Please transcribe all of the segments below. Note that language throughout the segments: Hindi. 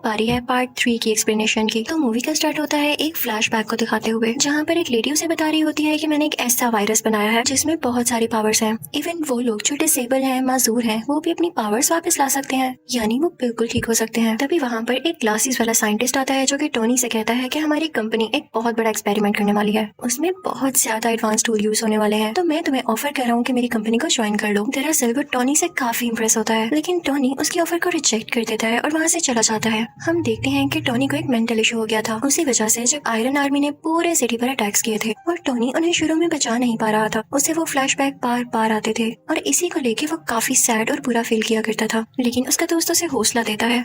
बारी है पार्ट 3 की एक्सप्लेनेशन की। तो मूवी का स्टार्ट होता है एक फ्लैशबैक को दिखाते हुए, जहाँ पर एक लेडी उसे बता रही होती है कि मैंने एक ऐसा वायरस बनाया है जिसमें बहुत सारी पावर्स हैं। इवन वो लोग जो डिसेबल हैं, माजूर हैं, वो भी अपनी पावर्स वापस ला सकते हैं, यानी वो बिल्कुल ठीक हो सकते हैं। तभी वहाँ पर एक ग्लासेस वाला साइंटिस्ट आता है जो कि टोनी से कहता है कि हमारी कंपनी एक बहुत बड़ा एक्सपेरिमेंट करने वाली है, उसमें बहुत ज्यादा एडवांस टूल यूज होने वाले हैं, तो मैं तुम्हें ऑफर कर रहा हूँ कि मेरी कंपनी को ज्वाइन कर लो। दरअसल वो टोनी से काफी इंप्रेस होता है, लेकिन टोनी उसकी ऑफर को रिजेक्ट कर देता है और वहाँ से चला जाता है। हम देखते हैं कि टोनी को एक मेंटल इशू हो गया था, उसी वजह से जब आयरन आर्मी ने पूरे सिटी पर अटैक्स किए थे और टोनी उन्हें शुरू में बचा नहीं पा रहा था, उसे वो फ्लैशबैक बार बार आते थे और इसी को लेके वो काफी सैड और बुरा फील किया करता था। लेकिन उसका दोस्त उसे हौसला देता है।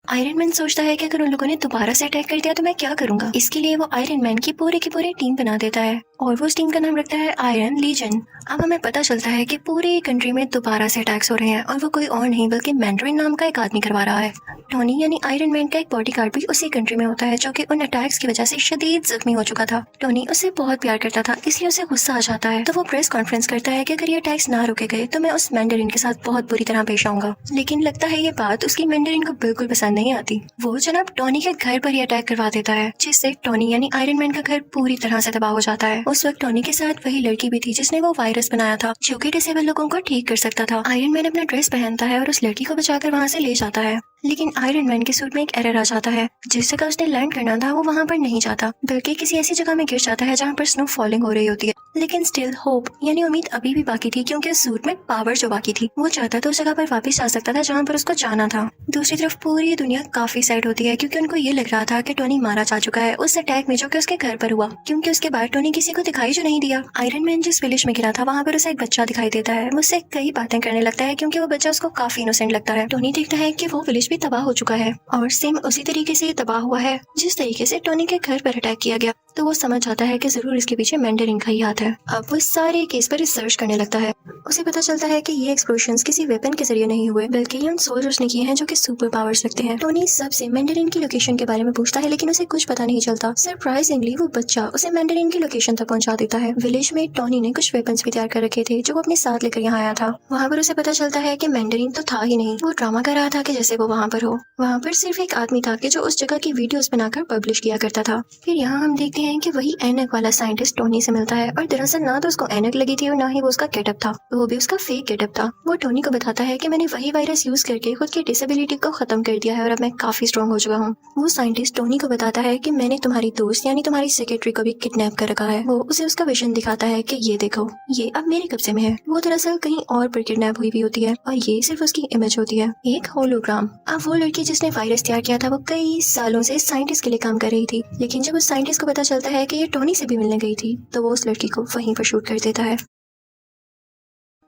आयरन मैन सोचता है कि अगर उन लोगों ने दोबारा से अटैक कर दिया तो मैं क्या करूंगा। इसके लिए वो आयरन मैन की पूरी टीम बना देता है और वो उस टीम का नाम रखता है आयरन लीजन। अब हमें पता चलता है कि पूरी कंट्री में दोबारा से अटैक्स हो रहे हैं और वो कोई और नहीं बल्कि मैंड्रिन नाम का एक आदमी करवा रहा है। टोनी यानी आयरन मैन का एक बॉडीगार्ड भी उसी कंट्री में होता है जो कि उन अटैक्स की वजह से शदीद जख्मी हो चुका था। टोनी उससे बहुत प्यार करता था, इसलिए उसे गुस्सा आ जाता है, तो वो प्रेस कॉन्फ्रेंस करता है कि अगर ये अटैक्स ना रोके गए तो मैं उस मैंडरिन के साथ बहुत बुरी तरह पेश आऊंगा। लेकिन लगता है ये बात उसकी मैंडरिन को बिल्कुल पसंद नहीं आती। वो जनाब टोनी के घर पर ही अटैक करवा देता है, जिससे टोनी यानी आयरन मैन का घर पूरी तरह से तबाह हो जाता है। उस वक्त टोनी के साथ वही लड़की भी थी जिसने वो वायरस बनाया था, जो कि डिसेबल लोगों को ठीक कर सकता था। आयरन मैन अपना ड्रेस पहनता है और उस लड़की को बचाकर वहाँ से ले जाता है, लेकिन आयरन मैन के सूट में एक एरर आ जाता है। जिस जगह उसने लैंड करना था वो वहाँ पर नहीं जाता, बल्कि किसी ऐसी जगह में गिर जाता है जहाँ पर स्नो फॉलिंग हो रही होती है। लेकिन स्टिल होप यानी उम्मीद अभी भी बाकी थी, क्योंकि उस सूट में पावर जो बाकी थी वो चाहता तो उस जगह पर वापस जा सकता था जहाँ पर उसको जाना था। दूसरी तरफ पूरी दुनिया काफी सैड होती है, क्योंकि उनको ये लग रहा था कि टोनी मारा जा चुका है उस अटैक में जो कि उसके घर पर हुआ, क्योंकि उसके बाद टोनी किसी को दिखाई जो नहीं दिया। आयरन मैन जिस विलेज में गिरा था वहाँ पर उसे एक बच्चा दिखाई देता है, मुझसे कई बातें करने लगता है, क्योंकि वो बच्चा उसको काफी इनोसेंट लगता है। टोनी देखता है कि वो विलेज भी तबाह हो चुका है और सेम उसी तरीके से तबाह हुआ है जिस तरीके से टोनी के घर पर अटैक किया गया। तो वो समझ जाता है कि जरूर इसके पीछे मैंडरिन का ही हाथ है। अब वो इस सारे केस पर रिसर्च करने लगता है। उसे पता चलता है कि ये एक्सप्लोजन्स किसी वेपन के जरिए नहीं हुए, बल्कि ये उन सोल्जर्स ने किए हैं जो कि सुपर पावर्स रखते हैं। टोनी सबसे मैंडरिन की लोकेशन के बारे में पूछता है, लेकिन उसे कुछ पता नहीं चलता। सरप्राइजिंगली वो बच्चा उसे मैंडरिन की लोकेशन तक पहुंचा देता है। विलेज में टोनी ने कुछ वेपन्स भी तैयार कर रखे थे जो वो अपने साथ लेकर यहाँ आया था। वहाँ पर उसे पता चलता है कि मैंडरिन तो था ही नहीं, वो ड्रामा कर रहा था कि जैसे वो वहाँ पर हो। वहाँ पर सिर्फ एक आदमी था कि जो उस जगह की वीडियोस बनाकर पब्लिश किया करता था। फिर यहाँ हम देखते हैं कि वही ऐनक वाला साइंटिस्ट टोनी से मिलता है, और दरअसल ना तो उसको ऐनक लगी थी और ना ही वो उसका गेटअप था, वो भी उसका फेक गेटअप था। वो टोनी को बताता है कि मैंने वही वायरस यूज करके खुद की डिसेबिलिटी को खत्म कर दिया है और अब मैं काफी स्ट्रॉन्ग हो चुका हूँ। वो साइंटिस्ट टोनी को बताता है कि मैंने तुम्हारी दोस्त यानी तुम्हारी सेक्रेटरी को भी किडनैप कर रखा है। वो उसे उसका विजन दिखाता है कि ये देखो, ये अब मेरे कब्जे में है। वो दरअसल कहीं और पर किडनैप हुई भी होती है और ये सिर्फ उसकी इमेज होती है, एक होलोग्राम। अब वो लड़की जिसने वायरस तैयार किया था वो कई सालों से साइंटिस्ट के लिए काम कर रही थी, लेकिन जब उस साइंटिस्ट को पता चलता है कि ये टोनी से भी मिलने गई थी तो वो उस लड़की को वहीं पर शूट कर देता है।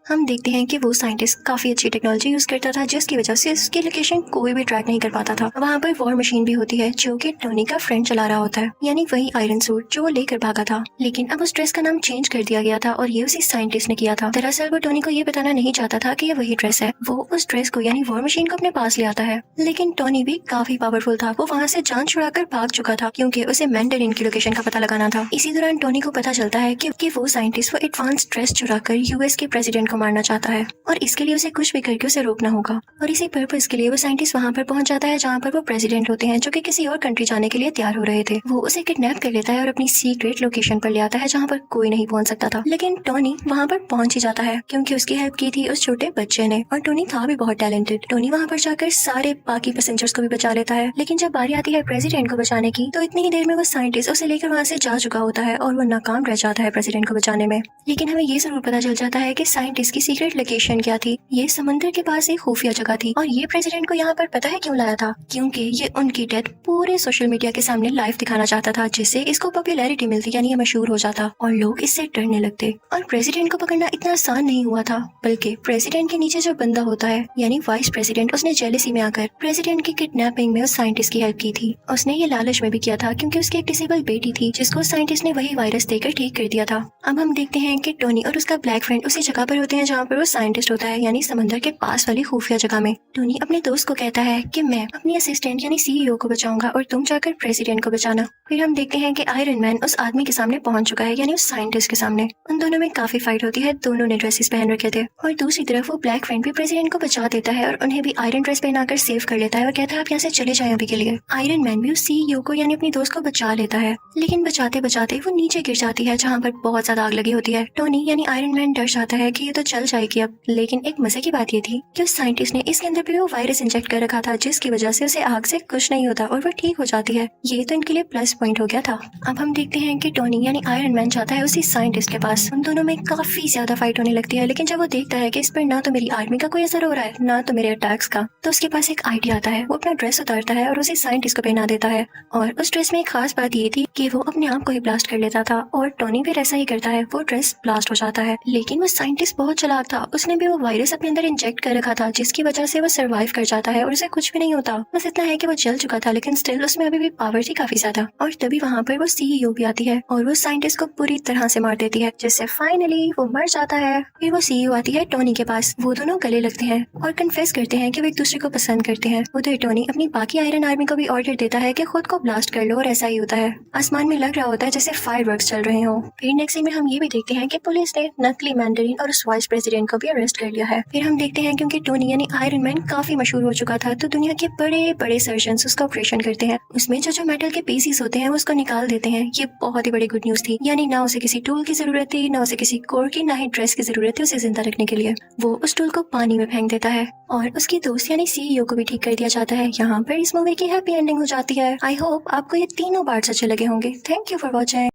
हम देखते हैं कि वो साइंटिस्ट काफी अच्छी टेक्नोलॉजी यूज करता था, जिसकी वजह से उसकी लोकेशन कोई भी ट्रैक नहीं कर पाता था। वहाँ पर वॉर मशीन भी होती है जो कि टोनी का फ्रेंड चला रहा होता है, यानी वही आयरन सूट जो वो लेकर भागा था। लेकिन अब उस ड्रेस का नाम चेंज कर दिया गया था और ये उसी साइंटिस्ट ने किया था। दरअसल वो टोनी को ये बताना नहीं चाहता था कि ये वही ड्रेस है। वो उस ड्रेस को यानी वॉर मशीन को अपने पास ले आता है, लेकिन टोनी भी काफी पावरफुल था। वो वहाँ से जान छुड़ाकर भाग चुका था, क्योंकि उसे मैंडरिन की लोकेशन का पता लगाना था। इसी दौरान टोनी को पता चलता है कि वो साइंटिस्ट वो एडवांस ड्रेस चुराकर यूएस के प्रेसिडेंट को मारना चाहता है और इसके लिए उसे कुछ भी करके उसे रोकना होगा। और इसी पर्पस के लिए वो साइंटिस्ट वहाँ पर पहुंच जाता है जहाँ पर वो प्रेसिडेंट होते हैं, जो कि किसी और कंट्री जाने के लिए तैयार हो रहे थे। वो उसे किडनैप कर लेता है और अपनी सीक्रेट लोकेशन पर ले आता है जहाँ पर कोई नहीं पहुंच सकता था। लेकिन टोनी वहाँ पर पहुंच ही जाता है, क्योंकि उसकी हेल्प की थी उस छोटे बच्चे ने, और टोनी था भी बहुत टैलेंटेड। टोनी वहाँ पर जाकर सारे बाकी पैसेंजर्स को भी बचा लेता है। लेकिन जब बारी आती है प्रेसिडेंट को बचाने की, तो इतनी ही देर में वो साइंटिस्ट उसे लेकर वहाँ से जा चुका होता है और वो नाकाम रह जाता है प्रेसिडेंट को बचाने में। लेकिन हमें ये जरूर पता चल जाता है कि साइंटिस्ट की सीक्रेट लोकेशन क्या थी। ये समंदर के पास एक खुफिया जगह थी, और ये प्रेसिडेंट को यहाँ पर पता है क्यों लाया था, क्योंकि ये उनकी डेथ पूरे सोशल मीडिया के सामने लाइव दिखाना चाहता था, जिससे इसको पॉपुलैरिटी मिलती, यानी ये मशहूर हो जाता और लोग इससे डरने लगते। और प्रेसिडेंट को पकड़ना इतना आसान नहीं हुआ था, बल्कि प्रेसिडेंट के नीचे जो बंदा होता है यानी वाइस प्रेसिडेंट, उसने जेलसी में आकर प्रेसिडेंट की किडनैपिंग में उस साइंटिस्ट की हेल्प की थी। उसने ये लालच में भी किया था, क्योंकि उसकी एक डिसेबल बेटी थी जिसको साइंटिस्ट ने वही वायरस देकर ठीक कर दिया था। अब हम देखते हैं कि टोनी और उसका ब्लैक फ्रेंड उसी जगह पर होते होते हैं जहाँ पर वो साइंटिस्ट होता है, यानी समंदर के पास वाली खुफिया जगह में। टोनी अपने दोस्त को कहता है कि मैं अपनी असिस्टेंट यानी सीईओ को बचाऊंगा और तुम जाकर प्रेसिडेंट को बचाना। फिर हम देखते हैं कि आयरन मैन उस आदमी के सामने पहुंच चुका है, यानी उस साइंटिस्ट के सामने। उन दोनों में काफी फाइट होती है, दोनों ने ड्रेसेस पहन रखे थे। और दूसरी तरफ वो ब्लैक फ्रेंड भी प्रेसिडेंट को बचा देता है और उन्हें भी आयरन ड्रेस पहनाकर सेव कर लेता है और कहता है आप यहाँ से चले जाएं अभी के लिए। आयरन मैन भी उस सीईओ को यानी अपनी दोस्त को बचा लेता है, लेकिन बचाते बचाते वो नीचे गिर जाती है जहाँ पर बहुत ज्यादा आग लगी होती है। टोनी यानी आयरन मैन डर जाता है कि ये तो चल जाएगी अब, लेकिन एक मजे की बात ये थी कि उस साइंटिस्ट ने इसके अंदर भी वो वायरस इंजेक्ट कर रखा था, जिसकी वजह से उसे आग से कुछ नहीं होता और वो ठीक हो जाती है। ये तो इनके लिए प्लस पॉइंट हो गया था। अब हम देखते हैं कि टोनी यानी आयरन मैन जाता है उसी साइंटिस्ट के पास। उन दोनों में काफी ज्यादा फाइट होने लगती है, लेकिन जब वो देखता है कि इस पर ना तो मेरी आर्मी का कोई असर हो रहा है ना तो मेरे अटैक्स का, तो उसके पास एक आइडिया आता है। वो अपना ड्रेस उतारता है और उसी साइंटिस्ट को पहना देता है। और उस ड्रेस में एक खास बात ये थी कि वो अपने आप को ही ब्लास्ट कर लेता था और टोनी भी ऐसा ही करता है, वो ड्रेस ब्लास्ट हो जाता है। लेकिन वो साइंटिस्ट बहुत चालाक था, उसने भी वो वायरस अपने अंदर इंजेक्ट कर रखा था, जिसकी वजह से वो सर्वाइव कर जाता है और उसे कुछ भी नहीं होता। बस इतना है कि वो जल चुका था, लेकिन स्टिल उसमें अभी भी पावर थी काफी ज्यादा। और तभी वहाँ पर वो सीईओ भी आती है और वो साइंटिस्ट को पूरी तरह से मार देती है, जिससे फाइनली वो मर जाता है। फिर वो सीईओ आती है टोनी के पास, वो दोनों गले लगते हैं और कन्फेस करते हैं कि वो एक दूसरे को पसंद करते हैं। उधर टोनी अपनी बाकी आयरन आर्मी को भी ऑर्डर देता है कि खुद को ब्लास्ट कर लो और ऐसा ही होता है। आसमान में लग रहा होता है जैसे फायरवर्क्स चल रहे हो। फिर नेक्स्ट सीन में हम ये भी देखते हैं कि पुलिस ने नकली मैंडरिन और उस वाइस प्रेसिडेंट को भी अरेस्ट कर लिया है। फिर हम देखते हैं क्योंकि टोनी यानी आयरन मैन काफी मशहूर हो चुका था, तो दुनिया के बड़े बड़े सर्जन्स उसका ऑपरेशन करते हैं। उसमें जो मेटल के पीसीस होते हैं वो उसको निकाल देते हैं। ये बहुत ही बड़ी गुड न्यूज थी, यानी ना उसे किसी टूल की जरूरत थी, ना उसे किसी कोर की, ना ही ड्रेस की जरूरत थी उसे जिंदा रखने के लिए। वो उस टूल को पानी में फेंक देता है और उसकी दोस्त यानी सीईओ को भी ठीक कर दिया जाता है। यहाँ पर इस मूवी की हैप्पी एंडिंग हो जाती है। आई होप आपको ये तीनों पार्ट्स अच्छे लगे होंगे। Thank you for watching.